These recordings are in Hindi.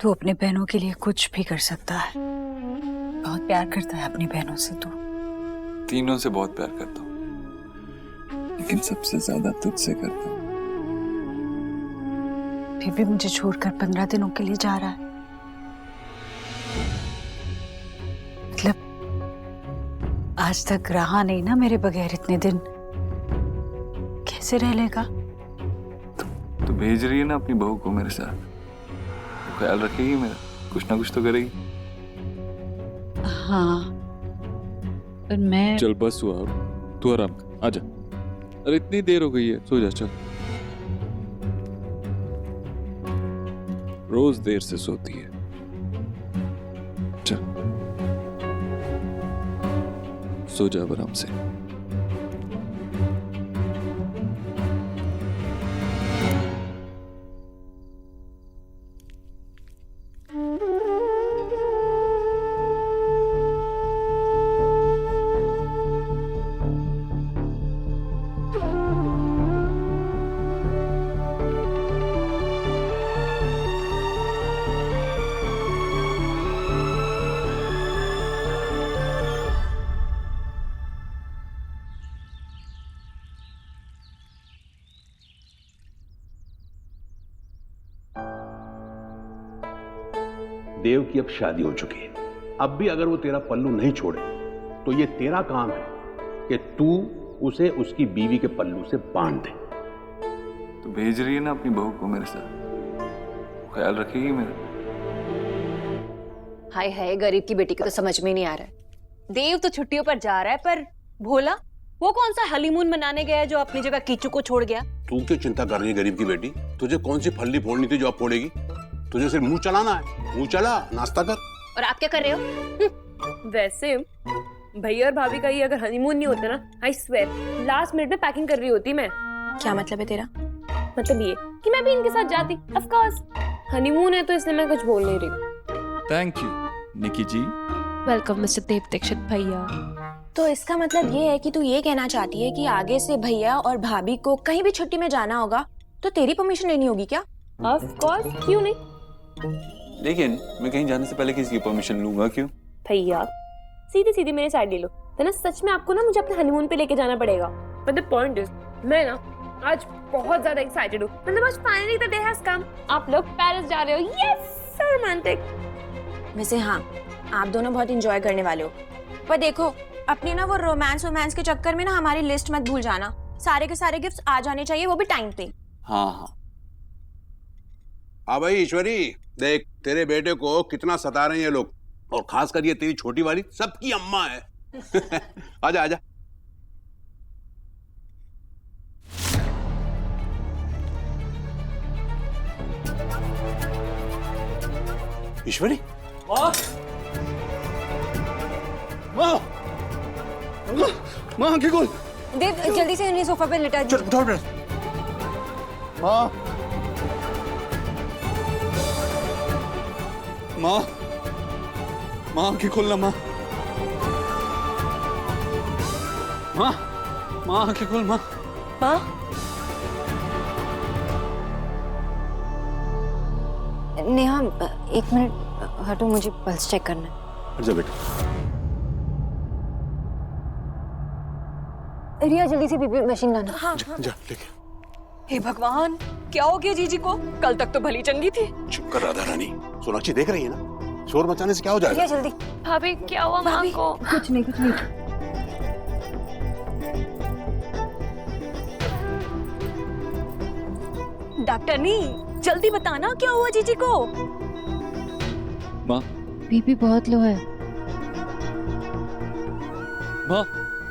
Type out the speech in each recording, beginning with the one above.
तू अपने बहनों के लिए कुछ भी कर सकता है। बहुत प्यार करता है अपनी बहनों से तू। तीनों से बहुत प्यार करता हूँ, लेकिन सबसे ज्यादा तुझसे करता हूँ। फिर भी मुझे छोड़कर 15 दिनों के लिए जा रहा है। मतलब आज तक रहा नहीं ना मेरे बगैर इतने दिन, कैसे रह लेगा? तो भेज रही है ना अपनी बहू को मेरे साथ, तो ख्याल रखेगी मेरा, कुछ ना कुछ तो करेगी। हाँ, पर मैं चल बस हुआ, अब तू आराम कर, आजा। अरे इतनी देर हो गई है, सो जा चल। रोज देर से सोती है। चल सो जा आराम से। देव की अब शादी हो चुकी है। अब भी अगर वो तेरा पल्लू नहीं छोड़े तो ये तेरा काम है कि तू उसे उसकी बीवी के पल्लू से बांध दे। तो भेज रही है ना अपनी बहू को मेरे साथ, तो ख्याल रखेगी मेरा। हाय हाय, गरीब की बेटी को तो समझ में नहीं आ रहा है। देव तो छुट्टियों पर जा रहा है, पर भोला वो कौन सा हनीमून मनाने गया है जो अपनी जगह कीचू को छोड़ गया? तू क्यों चिंता कर रही है गरीब की बेटी? तुझे कौन सी फल्ली फोड़नी थी जो अब फोड़ेगी? तुझे सिर्फ मुंह चलाना है, मुंह चला, नाश्ता कर। और आप क्या कर रहे हो? वैसे भैया और भाभी का ये अगर हनीमून नहीं होता ना, आई स्वेयर लास्ट मिनट में पैकिंग कर रही होती मैं। क्या मतलब है तेरा? मतलब ये कि मैं भी इनके साथ जाती। ऑफ कोर्स हनीमून है तो इसलिए मैं कुछ बोल नहीं रही। Thank you Niki ji. Welcome mister Dev Dikshit भैया। तो इसका मतलब ये है कि तू ये कहना चाहती है कि आगे से भैया और भाभी को कहीं भी छुट्टी में जाना होगा तो तेरी परमिशन लेनी होगी क्या? ऑफ कोर्स, क्यों नहीं? लेकिन मैं कहीं जाने से पहले किसी की परमिशन लूंगा क्यों? भैया सीधी सीधी मेरी साइड ले लो, तो ना सच में आपको ना मुझे अपने हनीमून पे लेके जाना पड़ेगा। बट द पॉइंट इज मैं ना आज बहुत ज्यादा एक्साइटेड हूँ। मतलब आज finally the day has come. आप लोग पेरिस जा रहे हो, यस सो रोमांटिक। वैसे हाँ, आप दोनों बहुत इंजॉय करने वाले हो, पर देखो अपनी ना वो रोमांस के चक्कर में ना हमारी लिस्ट मत भूल जाना। सारे के सारे गिफ्ट्स आ जाने चाहिए, वो भी टाइम पे। हाँ हाँ। हाँ भाई ईश्वरी, देख तेरे बेटे को कितना सता रहे हैं ये लोग, और खास कर ये तेरी छोटी वाली सबकी अम्मा है। आजा आजा। ईश्वरी, माँ, माँ, माँ आंखें खोल। देव जल्दी से इन्हें सोफा पे लिटा चल उठाओ ड्रेस। माँ, माँ, माँ आंखें खोलना माँ। माँ, माँ आंखें खोल माँ। माँ, नेहा एक मिनट हटो, मुझे पल्स चेक करना है। अच्छा बेटा। रिया जल्दी से बीपी मशीन लाना। हाँ, जा, जा लेके। हे भगवान, क्या हो गया जीजी को? कल तक तो भली चंगी थी। चुप कर राधा रानी, सोनाक्षी देख रही है ना, शोर मचाने से क्या हो जाएगा? रिया जल्दी। भाभी क्या हुआ माँ को? कुछ नहीं कुछ नहीं। डॉक्टर नी, जल्दी बताना क्या हुआ जीजी को? माँ, बीपी बहुत लो है। माँ,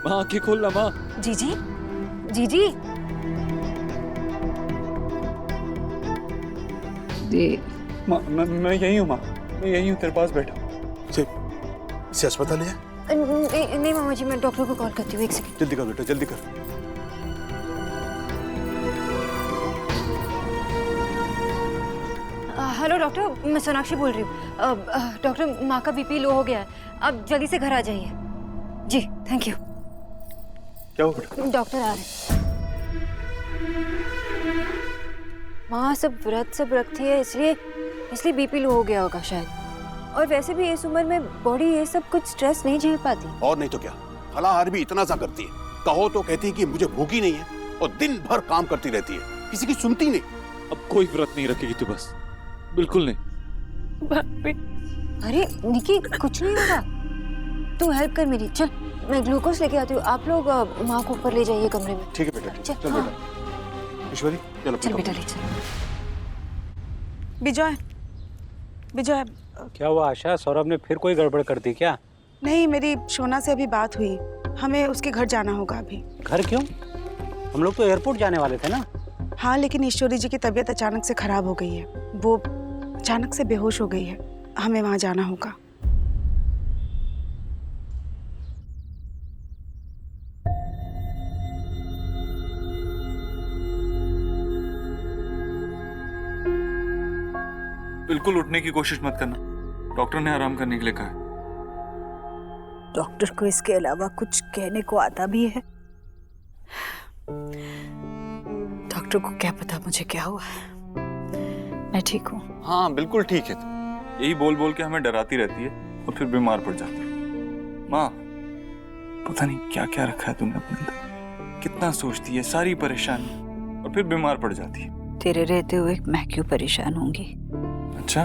माँ आंखें खोलना माँ। जीजी, जीजी। माँ मैं यही हूँ माँ, मैं यही हूँ तेरे पास बैठा। इसे अस्पताल ले जा। नहीं मामा जी, मैं डॉक्टर को कॉल करती हूँ, एक सेकंड। जल्दी कर बेटा, जल्दी कर। हेलो डॉक्टर, मैं सोनाक्षी बोल रही हूँ। डॉक्टर माँ का बीपी लो हो गया है, अब जल्दी से घर आ जाइए। जी थैंक यू। क्या हुआ बेटा? डॉक्टर आ रहे हैं। माँ सब व्रत सब रखती है, इसलिए इसलिए बीपी लो हो गया होगा शायद। और वैसे भी इस उम्र में बॉडी ये सब कुछ स्ट्रेस नहीं झेल पाती। और नहीं तो क्या, फलाहार भी इतना सा करती है, कहो तो कहती है कि मुझे भूखी नहीं है, और दिन भर काम करती रहती है, किसी की सुनती नहीं। अब कोई व्रत नहीं रखेगी तू बस, बिल्कुल नहीं। अरे निकी कुछ नहीं होगा, तू हेल्प कर मेरी। चल मैं ग्लूकोज लेके आती हूँ, आप लोग माँ को ऊपर ले जाइए कमरे में। ठीक है बेटा, चल हाँ। बेटा। ईश्वरी चलो चल बेटा ले चल। विजय, विजय, क्या हुआ आशा, सौरभ ने फिर कोई गड़बड़ कर दी क्या? नहीं, मेरी शोना से अभी बात हुई, हमें उसके घर जाना होगा अभी। घर क्यों? हम लोग तो एयरपोर्ट जाने वाले थे ना। हाँ, लेकिन ईश्वरी जी की तबीयत अचानक से खराब हो गई है, वो अचानक से बेहोश हो गई है, हमें वहाँ जाना होगा। बिल्कुल उठने की कोशिश मत करना, डॉक्टर ने आराम करने के लिए कहा है। डॉक्टर को इसके अलावा कुछ कहने को आता भी है? डॉक्टर को क्या पता मुझे क्या हुआ है। मैं ठीक हूँ। हाँ बिल्कुल ठीक है तू। यही बोल बोल के हमें डराती रहती है और फिर बीमार पड़ जाती है। माँ, पता नहीं क्या क्या रखा है तुमने अपने अंदर, कितना सोचती है, सारी परेशानी, और फिर बीमार पड़ जाती है। तेरे रहते हुए मैं क्यों परेशान होंगी? अच्छा,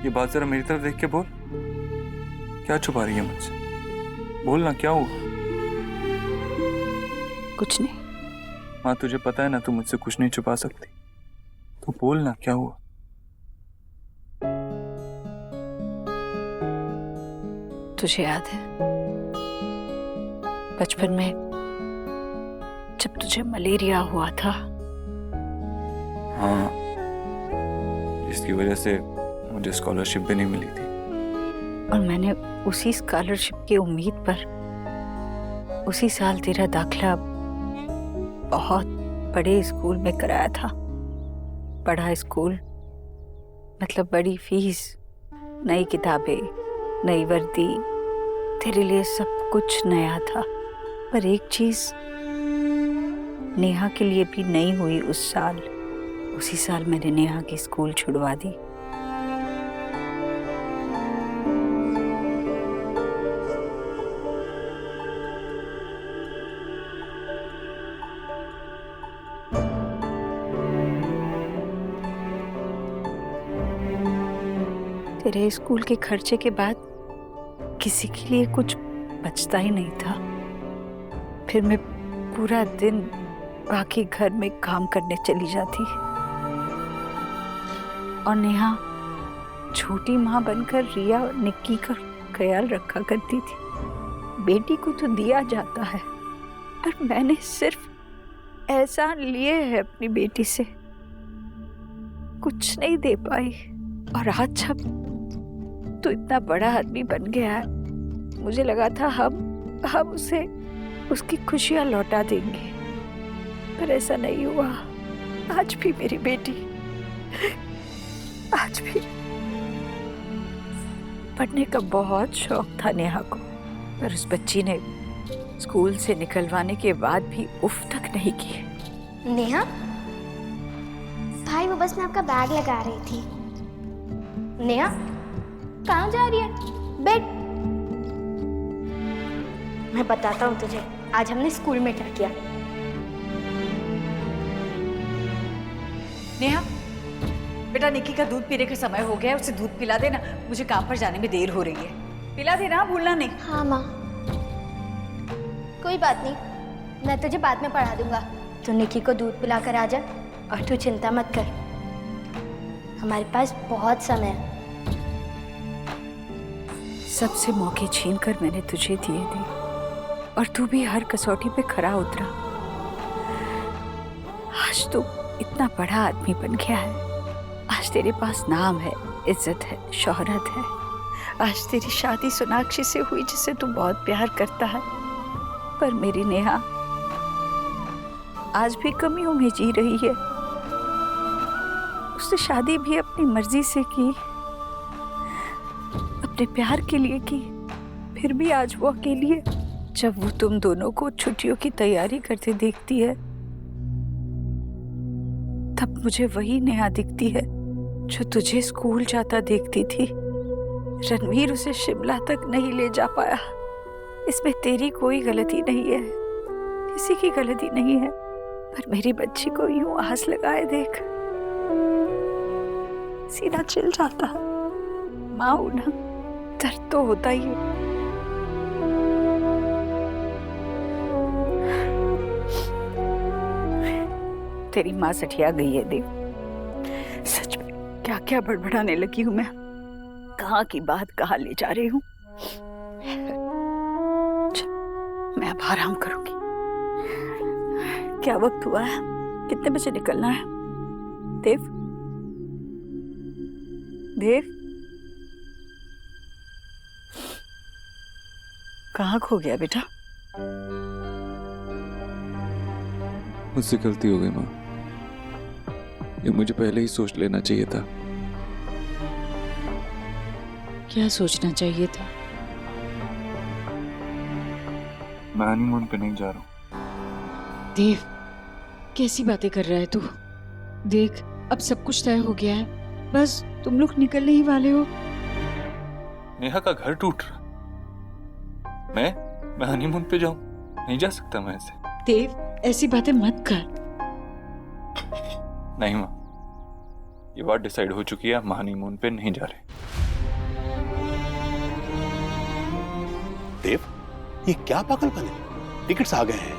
ये बात जरा मेरी तरफ देख के बोल, क्या छुपा रही है मुझसे? बोलना क्या हुआ? कुछ नहीं। हाँ तुझे पता है ना, तू मुझसे कुछ नहीं छुपा सकती, तो बोलना क्या हुआ? तुझे याद है बचपन में जब तुझे मलेरिया हुआ था? हाँ, इसकी वजह से मुझे स्कॉलरशिप भी नहीं मिली थी, और मैंने उसी स्कॉलरशिप की उम्मीद पर उसी साल तेरा दाखिला बहुत बड़े स्कूल में कराया था। बड़ा स्कूल मतलब बड़ी फीस, नई किताबें, नई वर्दी, तेरे लिए सब कुछ नया था। पर एक चीज नेहा के लिए भी नहीं हुई उस साल। उसी साल मैंने नेहा की स्कूल छुड़वा दी। तेरे स्कूल के खर्चे के बाद किसी के लिए कुछ बचता ही नहीं था। फिर मैं पूरा दिन बाकी घर में काम करने चली जाती, और नेहा छोटी माँ बनकर रिया और निक्की का ख्याल रखा करती थी। बेटी को तो दिया जाता है, और मैंने सिर्फ एहसान लिए है अपनी बेटी से, कुछ नहीं दे पाई। और आज जब तो इतना बड़ा आदमी बन गया है, मुझे लगा था हम उसे उसकी खुशियां लौटा देंगे, पर ऐसा नहीं हुआ। आज भी मेरी बेटी, आज भी पढ़ने का बहुत शौक था नेहा को, पर उस बच्ची ने स्कूल से निकलवाने के बाद भी उफ तक नहीं की। नेहा, भाई वो बस मैं आपका बैग लगा रही थी। नेहा, कहाँ जा रही है? बैठ, मैं बताता हूँ तुझे आज हमने स्कूल में क्या किया। नेहा, बेटा निक्की का दूध पीने का समय हो गया है, उसे दूध पिला देना, मुझे काम पर जाने में देर हो रही है। पिला देना, भूलना नहीं। हाँ माँ, कोई बात नहीं, मैं तुझे बाद में पढ़ा दूंगा। तू निक्की को दूध पिला कर आ जा, और तू चिंता मत कर, हमारे पास बहुत समय है। सबसे मौके छीन कर मैंने तुझे दिए थे, और तू भी हर कसौटी पे खरा उतरा। आज तू इतना बड़ा आदमी बन गया है, आज तेरे पास नाम है, इज्जत है, शोहरत है। आज तेरी शादी सोनाक्षी से हुई जिसे तू बहुत प्यार करता है, पर मेरी नेहा आज भी कमियों में जी रही है। उसने शादी भी अपनी मर्जी से की, अपने प्यार के लिए की, फिर भी आज वो अकेली है। जब वो तुम दोनों को छुट्टियों की तैयारी करते देखती है, तब मुझे वही नेहा दिखती है जो तुझे स्कूल जाता देखती थी, रणवीर उसे शिमला तक नहीं ले जा पाया। इसमें तेरी कोई गलती नहीं है, किसी की गलती नहीं है। पर मेरी बच्ची को यूं आस लगाए देख, सीना चिल जाता। माँ हूं ना, दर्द तो होता ही है। तेरी माँ सठिया गई है देव, सच में क्या क्या बड़बड़ाने लगी हूं मैं। कहाँ की बात कहाँ ले जा रही हूँ। मैं अब आराम करूंगी। क्या वक्त हुआ है, कितने बजे निकलना है? देव, देव, कहाँ खो गया बेटा? मुझसे गलती हो गई माँ, ये मुझे पहले ही सोच लेना चाहिए था। क्या सोचना चाहिए था? मैं हनीमून पे नहीं जा रहा हूँ। देव, कैसी बातें कर रहा है तू? देख, अब सब कुछ तय हो गया है, बस तुम लोग निकलने ही वाले हो। नेहा का घर टूट रहा, मैं हनीमून पे जाऊं? नहीं जा सकता मैं ऐसे। देव, ऐसी बातें मत कर। नहीं माँ, ये बात डिसाइड हो चुकी है, हम हनीमून पे नहीं जा रहे। देव, ये क्या पागलपन है? टिकट्स आ गए हैं,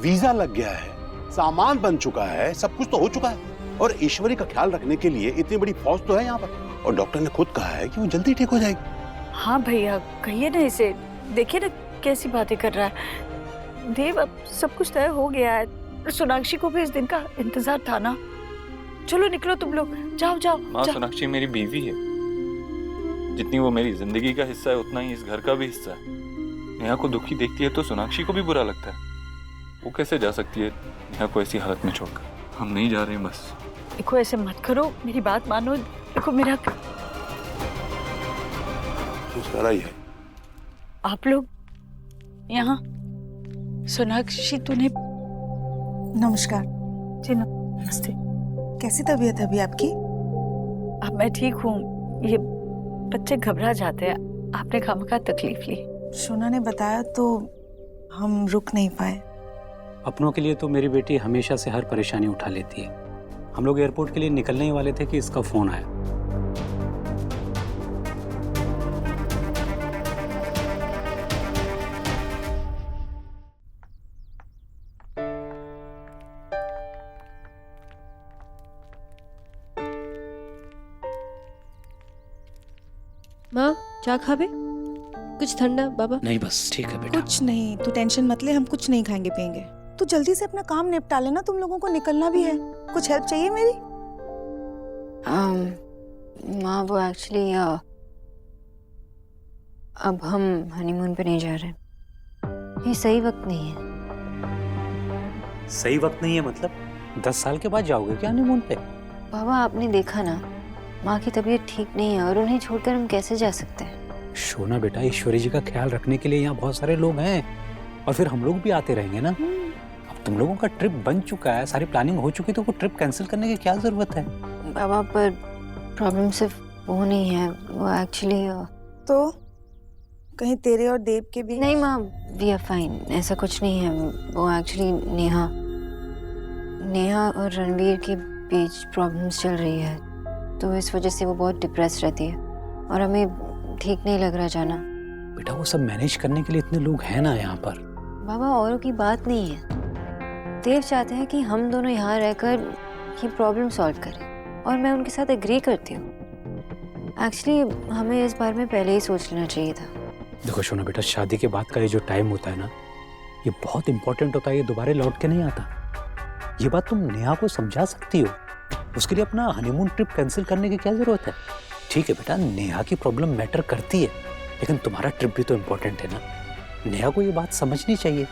वीजा लग गया है, सामान बन चुका है, सब कुछ तो हो चुका है। और ईश्वरी का ख्याल रखने के लिए इतनी बड़ी फौज तो है यहाँ पर, और डॉक्टर ने खुद कहा है कि वो जल्दी ठीक हो जाएगी। हाँ भैया, कहिए ना इसे, देखिए ना कैसी बातें कर रहा है। देव, अब सब कुछ तय हो गया है। सोनाक्षी को भी इस दिन का इंतजार था ना। चलो निकलो तुम लोग, जाओ जाओ। माँ, सोनाक्षी मेरी बीवी है, जितनी वो मेरी जिंदगी का हिस्सा है उतना ही इस घर का भी हिस्सा है। नेहा को दुखी देखती है तो सोनाक्षी को भी बुरा लगता है। वो कैसे जा सकती है नेहा को ऐसी हालत में छोड़कर? हम नहीं जा रहे हैं बस। देखो ऐसे मत करो, मेरी बात मानो। देखो मेरा, मुस्कुरा ही है। आप लोग यहाँ, सोनाक्षी तूने। नमस्कार जी नमस्ते। कैसी तबीयत है अभी आपकी? अब मैं ठीक हूँ। ये बच्चे घबरा जाते हैं, आपने खामखा तकलीफ ली। शोना ने बताया तो हम रुक नहीं पाए। अपनों के लिए तो मेरी बेटी हमेशा से हर परेशानी उठा लेती है। हम लोग एयरपोर्ट के लिए निकलने ही वाले थे कि इसका फोन आया। माँ, चाय खावे? कुछ ठंडा बाबा? नहीं बस ठीक है बेटा। कुछ नहीं, तू टेंशन मत ले, हम कुछ नहीं खाएंगे पियेंगे। तू जल्दी से अपना काम निपटा लेना, तुम लोगों को निकलना भी है। कुछ हेल्प चाहिए मेरी? माँ, वो एक्चुअली अब हम हनीमून पे नहीं जा रहे। ये सही वक्त नहीं है। सही वक्त नहीं है मतलब? 10 साल के बाद जाओगे क्या हनीमून पे? बाबा, आपने देखा ना, माँ की तबीयत ठीक नहीं है और उन्हें छोड़कर हम कैसे जा सकते हैं? शोना बेटा, ईश्वरी जी का ख्याल रखने के लिए यहाँ बहुत सारे लोग हैं, और फिर हम लोग भी आते रहेंगे ना। अब तुम लोगों का ट्रिप बन चुका है, सारी प्लानिंग हो चुकी, तो वो ट्रिप कैंसिल करने की क्या जरूरत है? बाबा, पर प्रॉब्लम सिर्फ वो नहीं है, वो एक्चुअली तो कहीं तेरे और देव के भी? नहीं माँ, वी आर फाइन, ऐसा कुछ नहीं है। वो एक्चुअली नेहा और रणवीर के बीच प्रॉब्लम्स चल रही है, तो इस वजह से वो बहुत डिप्रेस रहती है और हमें ठीक नहीं लग रहा जाना। बेटा, वो सब मैनेज करने के लिए इतने लोग हैं ना यहाँ पर। बाबा, औरों की बात नहीं है। देव चाहते हैं कि हम दोनों यहाँ रहकर ये प्रॉब्लम सॉल्व करें और मैं उनके साथ एग्री करती हूँ। एक्चुअली हमें इस बारे में पहले ही सोच लेना चाहिए था। देखो शोना बेटा, शादी के बाद का ये जो टाइम होता है ना, ये बहुत इंपॉर्टेंट होता है, ये दोबारा लौट के नहीं आता। ये बात तुम नेहा को समझा सकती हो, उसके लिए अपना हनीमून ट्रिप कैंसिल करने की क्या जरूरत है? ठीक है बेटा, नेहा की प्रॉब्लम मैटर करती है, लेकिन तुम्हारा ट्रिप भी तो इम्पोर्टेंट है ना। नेहा को ये बात समझनी चाहिए।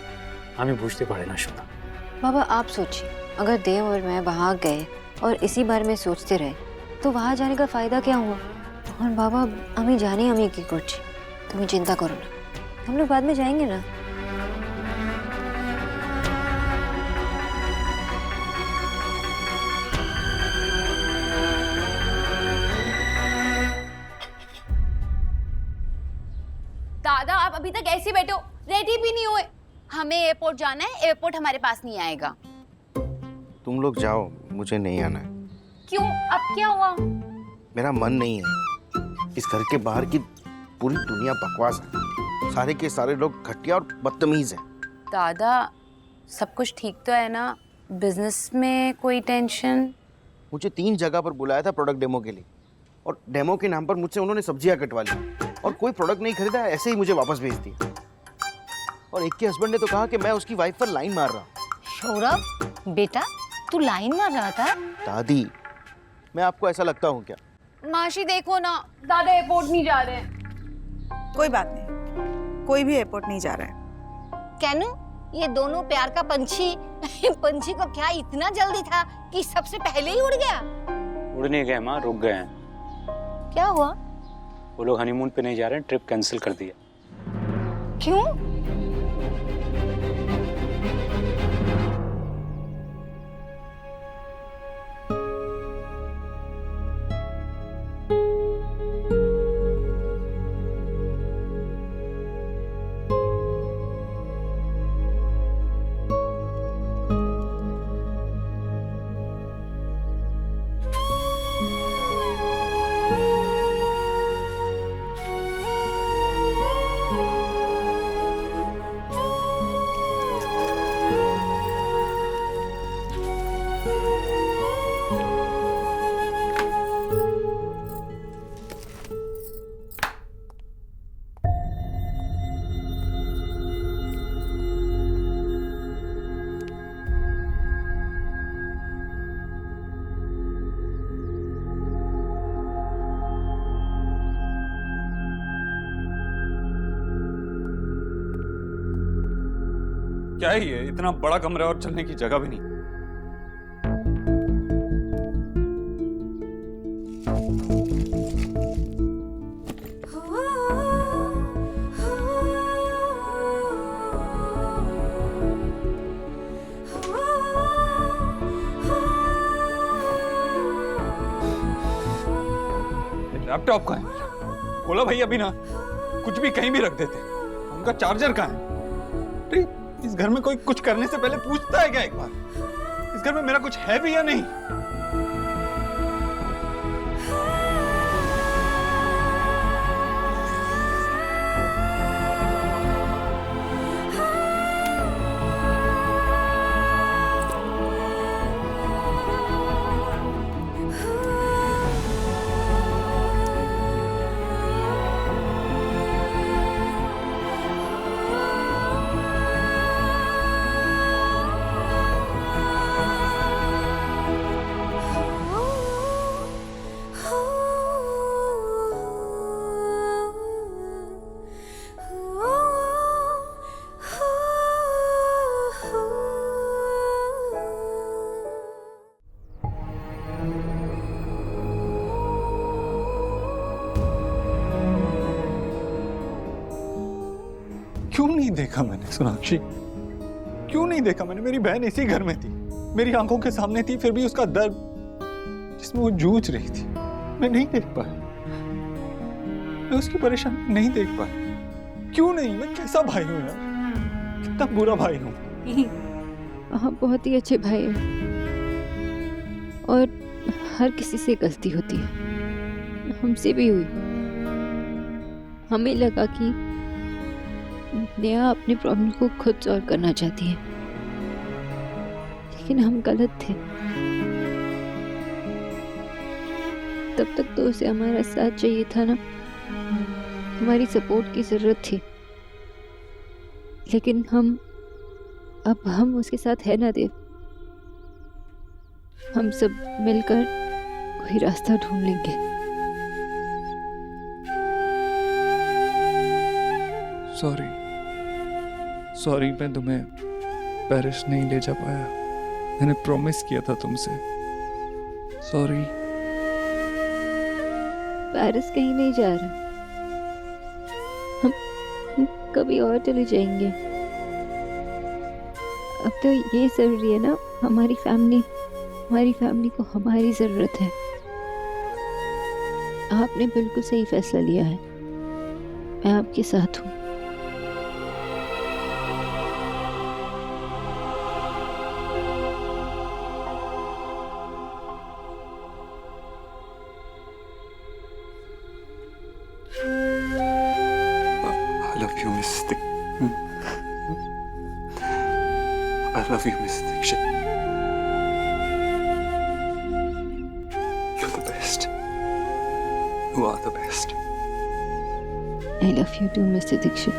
हमें पूछते पड़े ना शोना। बाबा, आप सोचिए, अगर देव और मैं वहाँ गए और इसी बारे में सोचते रहे तो वहाँ जाने का फायदा क्या हुआ? और बाबा, हमें जाने हमें की कुछ, तुम्हें चिंता करो ना, हम लोग बाद में जाएंगे ना। दादा आप अभी तक ऐसे बैठे हो, रेडी भी नहीं हुए। हमें एयरपोर्ट जाना है, एयरपोर्ट हमारे पास नहीं आएगा। तुम लोग जाओ, मुझे नहीं आना है। क्यों, अब क्या हुआ? मेरा मन नहीं है। इस घर के बाहर की पूरी दुनिया बकवास है। सारे के सारे लोग घटिया और बदतमीज हैं। दादा सब कुछ ठीक तो है ना? बिजनेस में कोई टेंशन? मुझे 3 जगह पर बुलाया था प्रोडक्ट डेमो के लिए, और डेमो के नाम पर मुझसे उन्होंने सब्जियां कटवा ली, और कोई प्रोडक्ट नहीं खरीदा, ऐसे ही मुझे वापस भेज दिया। और एक के हस्बैंड ने तो कहा कि मैं उसकी वाइफ पर लाइन मार रहा। सौरभ बेटा, तू लाइन मार रहा था? दादी, मैं आपको ऐसा लगता हूँ क्या? माशी देखो ना, दादा एयरपोर्ट नहीं जा रहे हैं। कोई बात नहीं, कोई भी एयरपोर्ट नहीं जा रहा है। कैनू, ये दोनों प्यार का पंछी पंछी को क्या इतना जल्दी था कि सबसे पहले ही उड़ गया? उड़ नहीं गए माँ, रुक गए हैं। क्या हुआ? वो लोग हनीमून पे नहीं जा रहे हैं, ट्रिप कैंसिल कर दिया। क्यों? क्या ही है, इतना बड़ा कमरा और चलने की जगह भी नहीं। लैपटॉप कहाँ है? बोला भाई अभी ना कुछ भी कहीं भी रख देते। उनका चार्जर कहाँ है? इस घर में कोई कुछ करने से पहले पूछता है क्या एक बार? इस घर में मेरा कुछ है भी या नहीं? क्यों नहीं देखा मैंने सोनाक्षी? क्यों नहीं देखा मैंने? मेरी बहन इसी घर में थी, मेरी आंखों के सामने थी, फिर भी उसका दर्द जिसमें वो जूझ रही थी मैं नहीं देख पाया। मैं उसकी परेशानी नहीं देख पाया। क्यों नहीं? मैं कैसा भाई हूँ यार? कितना बुरा भाई हूँ। आप बहुत ही अच्छे भाई हैं, और हर किसी से गलती होती है, हमसे भी हुई। हमें लगा कि नेहा अपने प्रॉब्लम को खुद सॉल्व करना चाहती है, लेकिन हम गलत थे। तब तक तो उसे हमारा साथ चाहिए था ना, हमारी सपोर्ट की जरूरत थी। लेकिन अब हम उसके साथ है ना देव। हम सब मिलकर कोई रास्ता ढूंढ लेंगे। सॉरी, मैं तुम्हें पेरिस नहीं ले जा पाया। मैंने प्रॉमिस किया था तुमसे। सॉरी। पेरिस कहीं नहीं जा रहा, हम कभी और चले जाएंगे। अब तो ये जरूरी है ना, हमारी फैमिली को हमारी जरूरत है। आपने बिल्कुल सही फैसला लिया है, मैं आपके साथ हूँ। I love you, Miss Dixit. You're the best. You are the best. I love you too, Mr. Dixit.